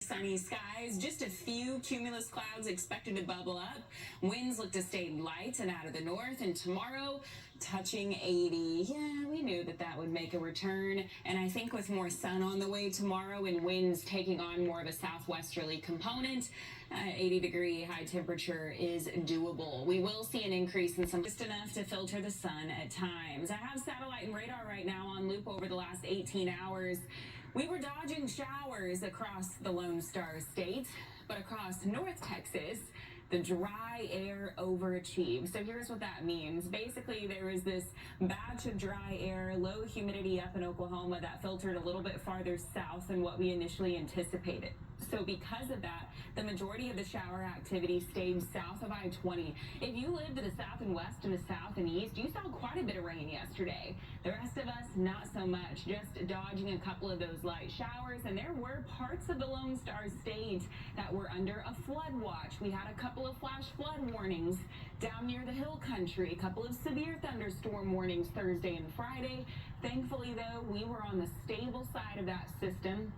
Sunny skies, just a few cumulus clouds expected to bubble up. Winds look to stay light and out of the north, and tomorrow touching 80. Yeah, we knew that would make a return, and I think with more sun on the way tomorrow and winds taking on more of a southwesterly component, 80-degree high temperature is doable. We will see an increase in some, just enough to filter the sun at times. I have satellite and radar right now on loop over the last 18 hours. We were dodging showers across the Lone Star State, but across North Texas, the dry air overachieved. So here's what that means. Basically, there was this batch of dry air, low humidity up in Oklahoma that filtered a little bit farther south than what we initially anticipated. So because of that, the majority of the shower activity stayed south of I-20. If you live to the south and west and the south and east, you saw quite a bit of rain yesterday. The rest of us, not so much, just dodging a couple of those light showers. And there were parts of the Lone Star State that were under a flood watch. We had a couple of flash flood warnings down near the hill country, a couple of severe thunderstorm warnings Thursday and Friday. Thankfully, though, we were on the stable side of that system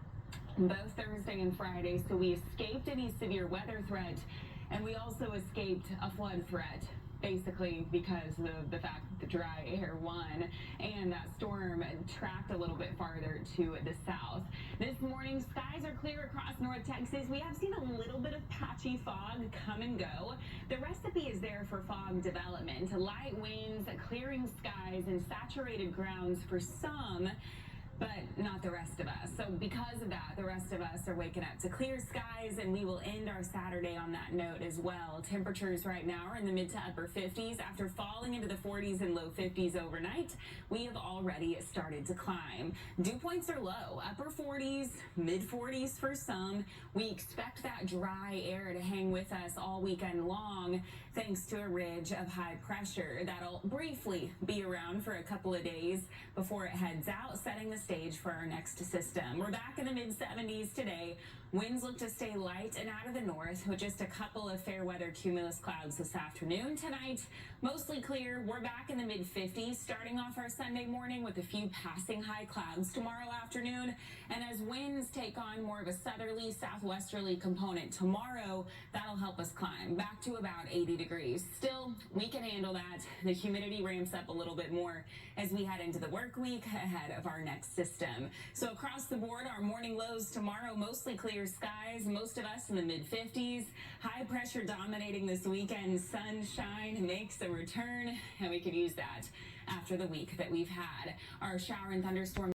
both Thursday and Friday, so we escaped any severe weather threat, and we also escaped a flood threat, basically because of the fact that the dry air won and that storm tracked a little bit farther to the south. This morning, skies are clear across North Texas. We have seen a little bit of patchy fog come and go. The recipe is there for fog development. Light winds, clearing skies, and saturated grounds for some, but not the rest of us. So because of that, the rest of us are waking up to clear skies, and we will end our Saturday on that note as well. Temperatures right now are in the mid to upper 50s. After falling into the 40s and low 50s overnight, we have already started to climb. Dew points are low, upper 40s, mid 40s for some. We expect that dry air to hang with us all weekend long, thanks to a ridge of high pressure that'll briefly be around for a couple of days before it heads out, setting the stage for our next system. We're back in the mid 70s today. Winds look to stay light and out of the north with just a couple of fair weather cumulus clouds this afternoon. Tonight, mostly clear. We're back in the mid 50s, starting off our Sunday morning with a few passing high clouds tomorrow afternoon. And as winds take on more of a southerly, southwesterly component tomorrow, that'll help us climb back to about 80 degrees. Still, we can handle that. The humidity ramps up a little bit more as we head into the work week ahead of our next system. So across the board, our morning lows tomorrow, mostly clear skies, most of us in the mid 50s. High pressure dominating this weekend. Sunshine makes a return, and we could use that after the week that we've had. Our shower and thunderstorm